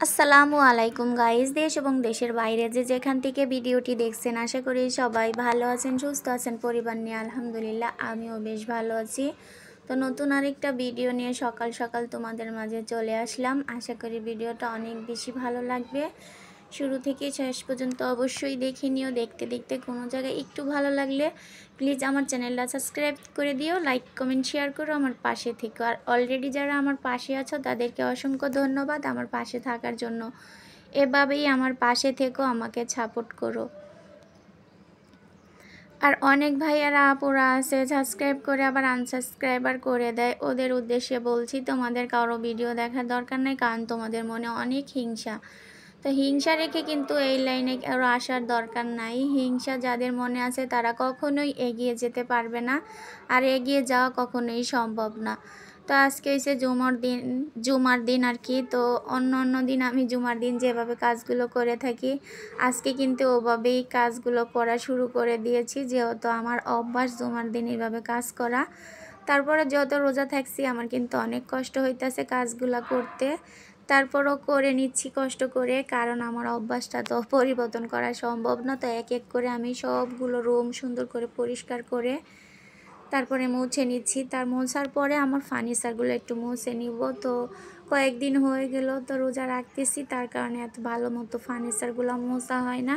আসসালামু আলাইকুম গাইস, দেশ এবং দেশের বাইরে যে যেখান থেকে ভিডিওটি দেখছেন আশা করি সবাই ভালো আছেন, সুস্থ আছেন। পরিবার নিয়ে আলহামদুলিল্লাহ আমিও বেশ ভালো আছি। তো নতুন আরেকটা ভিডিও নিয়ে সকাল সকাল তোমাদের মাঝে চলে আসলাম। আশা করি ভিডিওটা অনেক বেশি ভালো লাগবে। শুরু থেকে শেষ পর্যন্ত অবশ্যই দেখে নিও। দেখতে দেখতে কোনো জায়গায় একটু ভালো লাগলে প্লিজ আমার চ্যানেলটা সাবস্ক্রাইব করে দিও, লাইক কমেন্ট শেয়ার করো, আমার পাশে থেকো। আর অলরেডি যারা আমার পাশে আছো তাদেরকে অসংখ্য ধন্যবাদ আমার পাশে থাকার জন্য। এভাবেই আমার পাশে থেকো, আমাকে সাপোর্ট করো। আর অনেক ভাইয়ারা আপুরা আছে সাবস্ক্রাইব করে আবার আনসাবস্ক্রাইবার করে দেয়, ওদের উদ্দেশ্যে বলছি তোমাদের কারো ভিডিও দেখার দরকার নেই, কারণ তোমাদের মনে অনেক হিংসা। তো হিংসা রেখে কিন্তু এই লাইনে কারো আসার দরকার নাই। হিংসা যাদের মনে আছে তারা কখনোই এগিয়ে যেতে পারবে না, আর এগিয়ে যাওয়া কখনোই সম্ভব না। তো আজকে হচ্ছে জুমার দিন আর কি। তো অন্য দিন আমি জুমার দিন যেভাবে কাজগুলো করে থাকি আজকে কিন্তু ওভাবেই কাজগুলো করা শুরু করে দিয়েছি, যেহেতু আমার অভ্যাস জুমার দিন এইভাবে কাজ করা। তারপরে যত রোজা থাকছি আমার কিন্তু অনেক কষ্ট হইতেছে কাজগুলো করতে, তারপরও করে নিচ্ছি কষ্ট করে, কারণ আমার অভ্যাসটা তো পরিবর্তন করা সম্ভব না। তো এক এক করে আমি সবগুলো রুম সুন্দর করে পরিষ্কার করে তারপরে মুছে নিচ্ছি। তার মোছার পরে আমার ফার্নিচারগুলো একটু মুছে নিব। তো কয়েকদিন হয়ে গেল তো রোজা রাখতেছি, তার কারণে এত ভালো মতো ফার্নিচারগুলো মোছা হয় না।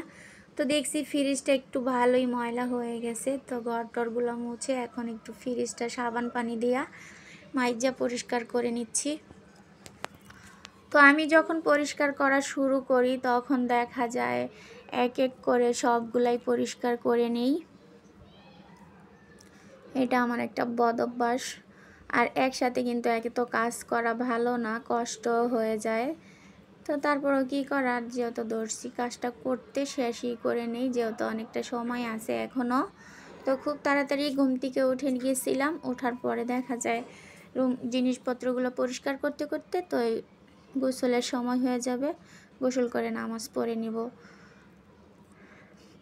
তো দেখছি ফ্রিজটা একটু ভালোই ময়লা হয়ে গেছে, তো ঘর টরগুলো মুছে এখন একটু ফ্রিজটা সাবান পানি দিয়া মাইজা পরিষ্কার করে নিচ্ছি। তো আমি যখন পরিষ্কার করা শুরু করি তখন দেখা যায় এক এক করে সবগুলাই পরিষ্কার করে নেই। এটা আমার একটা বদ অভ্যাস। আর একসাথে কিন্তু একে তো কাজ করা ভালো না, কষ্ট হয়ে যায়। তো তারপরও কী করার, যেহেতু ধরছি কাজটা করতে শেষই করে নেই, যেহেতু অনেকটা সময় আছে এখনও। তো খুব তাড়াতাড়ি ঘুম থেকে উঠে গিয়েছিলাম, ওঠার পরে দেখা যায় জিনিসপত্রগুলো পরিষ্কার করতে করতে তো গোসলের সময় হয়ে যাবে, গোসল করে নামাজ পড়ে নিব।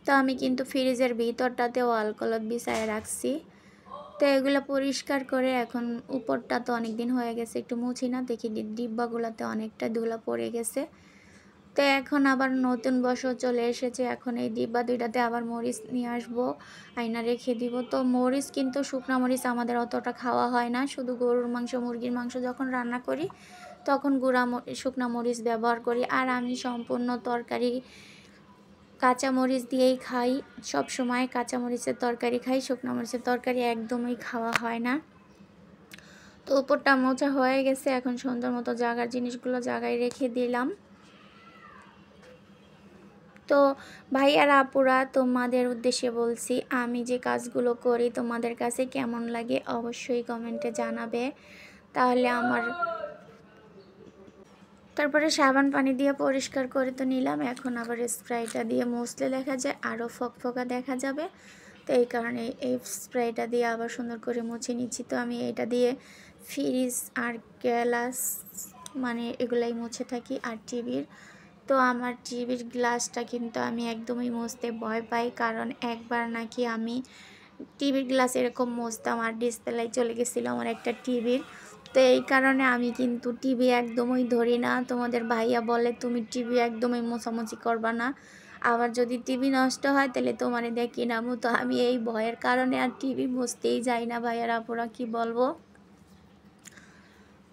তো আমি কিন্তু ফ্রিজের ভিতরটাতেও আলকলদ বিছায় রাখছি। তো এগুলো পরিষ্কার করে এখন উপরটা তো অনেক দিন হয়ে গেছে একটু মুছি না, দেখি ডিব্বাগুলোতে অনেকটা ধুলা পড়ে গেছে। তো এখন আবার নতুন বছর চলে এসেছে, এখন এই ডিব্বা দুইটাতে আবার মরিচ নিয়ে আসবো, আয়না রেখে দিব। তো মরিচ কিন্তু শুকনা মরিচ আমাদের অতটা খাওয়া হয় না, শুধু গরুর মাংস মুরগির মাংস যখন রান্না করি তখন শুকনা মরিচ ব্যবহার করি। আর আমি সম্পূর্ণ তরকারি কাঁচা মরিচ দিয়েই খাই, সব সময় কাঁচা মরিচের তরকারি খাই, শুকনো মরিচের তরকারি একদমই খাওয়া হয় না। তো উপরটা মোছা হয়ে গেছে, এখন সুন্দর মতো জায়গার জিনিসগুলো জায়গায় রেখে দিলাম। তো ভাইয়ারা আপুরা তোমাদের উদ্দেশ্যে বলছি, আমি যে কাজগুলো করি তোমাদের কাছে কেমন লাগে অবশ্যই কমেন্টে জানাবে, তাহলে আমার। তারপরে সাবান পানি দিয়ে পরিষ্কার করে তো নিলাম, এখন আবার স্প্রাইটা দিয়ে মুছলে দেখা যায় আরও ফকফকা দেখা যাবে। তো এই কারণে এই স্প্রাইটা দিয়ে আবার সুন্দর করে মুছে নিচ্ছি। তো আমি এটা দিয়ে ফ্রিজ আর গ্লাস মানে এগুলাই মুছে থাকি, আর টিভির। তো আমার টিভির গ্লাসটা কিন্তু আমি একদমই মুছতে ভয় পাই, কারণ একবার নাকি আমি টিভির গ্লাস এরকম মুছতাম আর ডিসপ্লে চলে গেছিলো আমার একটা টিভির। তো এই কারণে আমি কিন্তু টিভি একদমই ধরি না। তোমাদের ভাইয়া বলে তুমি টিভি একদমই মোছামুছি করবা না, আবার যদি টিভি নষ্ট হয় তাহলে তোমার দেখি নামো। তো আমি এই ভয়ের কারণে আর টিভি মুছতেই যাই না। ভাইয়ার আপুরা কি বলবো।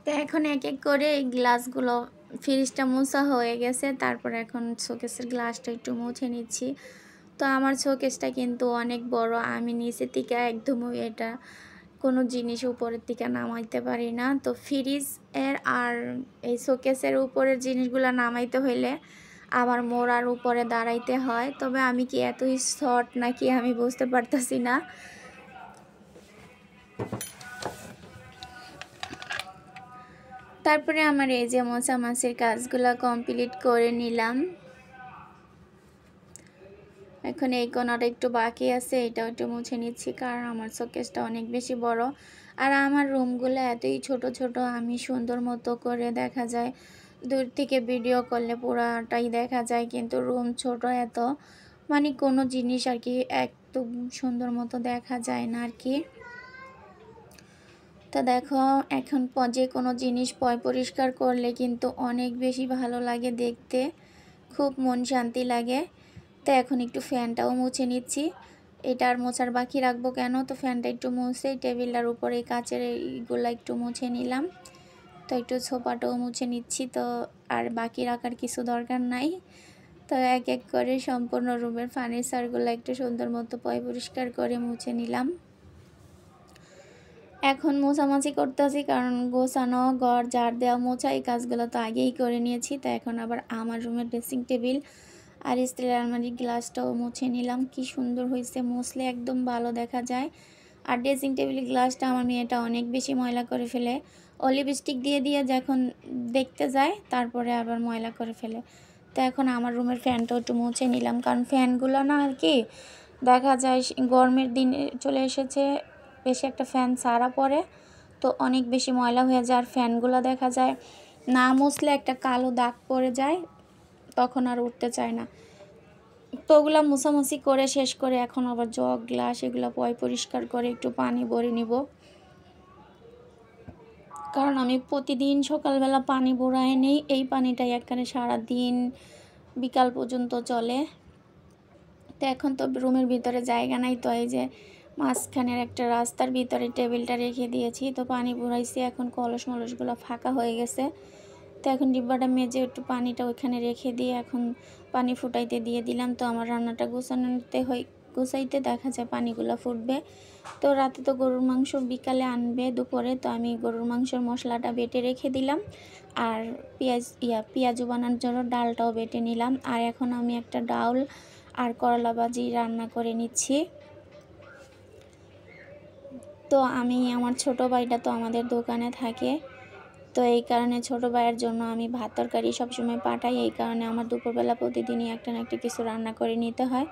তো এখন এক এক করে এই গ্লাসগুলো, ফ্রিজটা মোছা হয়ে গেছে, তারপর এখন শোকেসের গ্লাসটা একটু মুছে নিচ্ছি। তো আমার শোকেসটা কিন্তু অনেক বড়, আমি নিচের থেকে একদমই এটা কোনো জিনিস উপরের দিকে নামাইতে পারি না। তো ফ্রিজ এর আর এই শোকেসের উপরের জিনিসগুলো নামাইতে হইলে আমার মোড়ার উপরে দাঁড়াইতে হয়। তবে আমি কি এতই শর্ট নাকি আমি বুঝতে পারতাছি না। তারপরে আমার এই যে মোছামাছির কাজগুলো কমপ্লিট করে নিলাম। এখন এই কোণাটা একটু বাকি আছে, এটাও একটু মুছে নিচ্ছি, কারণ আমার শোকেসটা অনেক বেশি বড়। আর আমার রুমগুলো এতই ছোট ছোট, আমি সুন্দর মতো করে দেখা যায় দূর থেকে ভিডিও করলে পুরাটাই দেখা যায়, কিন্তু রুম ছোট এত মানে কোনো জিনিস আর কি একদম সুন্দর মতো দেখা যায় না আর কি। তো তো দেখো এখন যে কোনো জিনিস পরিষ্কার করলে কিন্তু অনেক বেশি ভালো লাগে দেখতে, খুব মন শান্তি লাগে। তো এখন একটু ফ্যানটাও মুছে নিচ্ছি। এটা আর মোছার বাকি রাখবো কেন, তো ফ্যানটা একটু মুছে টেবিলটার উপরে কাচের এইগুলো একটু মুছে নিলাম। তো একটু সোফাটাও মুছে নিচ্ছি। তো আর বাকি রাখার কিছু দরকার নাই। তো এক এক করে সম্পূর্ণ রুমের ফার্নিচারগুলো একটু সুন্দর মতো পরিষ্কার করে মুছে নিলাম। এখন মোছামাছি করতেছি, কারণ গোছানো, ঘর ঝাড় দেওয়া, মোছা এই কাজগুলো তো আগেই করে নিয়েছি। তো এখন আবার আমার রুমের ড্রেসিং টেবিল আর স্টিলের আলমারির গ্লাসটাও মুছে নিলাম। কি সুন্দর হয়েছে, মুছলে একদম ভালো দেখা যায়। আর ড্রেসিং টেবিলের গ্লাসটা আমার মেয়েটা অনেক বেশি ময়লা করে ফেলে। ও লিপস্টিক দিয়ে দিয়ে যখন দেখতে যায় তারপরে আবার ময়লা করে ফেলে। তো এখন আমার রুমের ফ্যানটাও একটু মুছে নিলাম, কারণ ফ্যানগুলো না আর কি দেখা যায় গরমের দিন চলে এসেছে, বেশি একটা ফ্যান ছাড়া পড়ে তো অনেক বেশি ময়লা হয়ে যায়। আর ফ্যানগুলো দেখা যায় না মুছলে একটা কালো দাগ পড়ে যায়, তখন আর উঠতে চায় না। তো ওগুলো মোছামুছি করে শেষ করে এখন আবার জগ গ্লাস এগুলো পরিষ্কার করে একটু পানি ভরে নিব, কারণ আমি প্রতিদিন সকালবেলা পানি ভরাই নেই। এই পানিটাই একখানে সারাদিন বিকাল পর্যন্ত চলে। তো এখন তো রুমের ভিতরে জায়গা নাই, তো এই যে মাঝখানের একটা রাস্তার ভিতরে টেবিলটা রেখে দিয়েছি। তো পানি ভরাইছি, এখন কলস মলসগুলো ফাঁকা হয়ে গেছে। তো এখন ডিব্বাটা মেজে একটু পানিটা ওইখানে রেখে দিয়ে এখন পানি ফুটাইতে দিয়ে দিলাম। তো আমার রান্নাটা গুছাইতে দেখা যায় পানিগুলো ফুটবে। তো রাতে তো গরুর মাংস বিকালে আনবে দুপুরে, তো আমি গরুর মাংসের মশলাটা বেটে রেখে দিলাম। আর পেঁয়াজু বানানোর জন্য ডালটাও বেটে নিলাম। আর এখন আমি একটা ডাউল আর করলা ভাজি রান্না করে নিচ্ছি। তো আমার ছোট ভাইটা তো আমাদের দোকানে থাকে, তো এই কারণে ছোট ভাইয়ের জন্য আমি ভাত তরকারি সবসময় পাঠাই। এই কারণে আমার দুপুরবেলা প্রতিদিনই একটা না একটা কিছু রান্না করে নিতে হয়।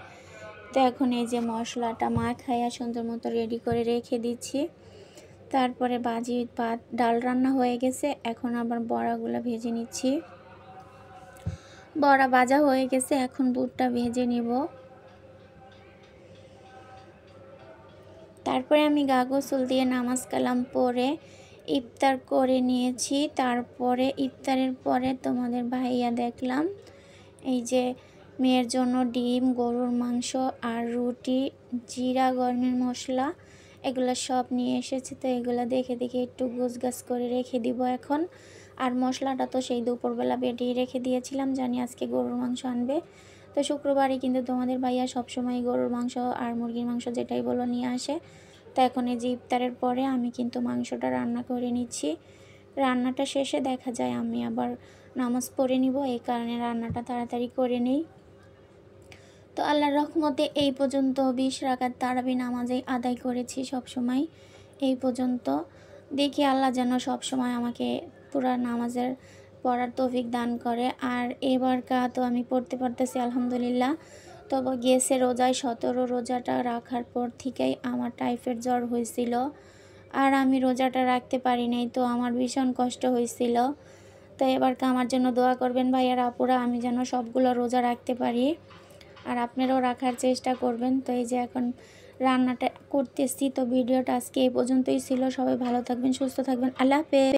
তো এখন এই যে মশলাটা মাখাইয়া সুন্দর মতো রেডি করে রেখে দিচ্ছি। তারপরে ভাত ডাল রান্না হয়ে গেছে, এখন আবার বড়াগুলো ভেজে নিচ্ছি। বড়া ভাজা হয়ে গেছে, এখন বুটটা ভেজে নিব। তারপরে আমি গা গোসল দিয়ে নামাজ কালাম পরে ইফতার করে নিয়েছি। তারপরে ইফতারের পরে তোমাদের ভাইয়া দেখলাম এই যে মেয়ের জন্য ডিম, গরুর মাংস আর রুটি, জিরা, গরমের মশলা এগুলো সব নিয়ে এসেছে। তো এগুলো দেখে দেখে একটু গোছগাছ করে রেখে দিব এখন। আর মশলাটা তো সেই দুপুরবেলা বেটেই রেখে দিয়েছিলাম, জানি আজকে গরুর মাংস আনবে। তো শুক্রবারে কিন্তু তোমাদের ভাইয়া সবসময় গরুর মাংস আর মুরগির মাংস যেটাই বলো নিয়ে আসে। তো এখন এই যে ইফতারের পরে আমি কিন্তু মাংসটা রান্না করে নিচ্ছি। রান্নাটা শেষে দেখা যায় আমি আবার নামাজ পড়ে নিব, এই কারণে রান্নাটা তাড়াতাড়ি করে নিই। তো আল্লাহর রহমতে এই পর্যন্ত 20 রাকাত তারাবি নামাজে আদায় করেছি সবসময় এই পর্যন্ত। দেখি আল্লাহ যেন সবসময় আমাকে পুরা নামাজের পড়ার তৌফিক দান করে। আর এবার তো আমি পড়তে পারতেছি আলহামদুলিল্লাহ। তবে গেছে রোজায় 17 রোজাটা রাখার পর থেকেই আমার টাইফয়েড জ্বর হয়েছিল, আর আমি রোজাটা রাখতে পারি নাই, তো আমার ভীষণ কষ্ট হয়েছিল। তো এবার আমার জন্য দোয়া করবেন ভাইয়ার আপুরা, আমি যেন সবগুলো রোজা রাখতে পারি, আর আপনারাও রাখার চেষ্টা করবেন। তো এই যে এখন রান্নাটা করতেছি। তো ভিডিওটা আজকে এই পর্যন্তই ছিল। সবাই ভালো থাকবেন, সুস্থ থাকবেন, আল্লাহ হাফেজ।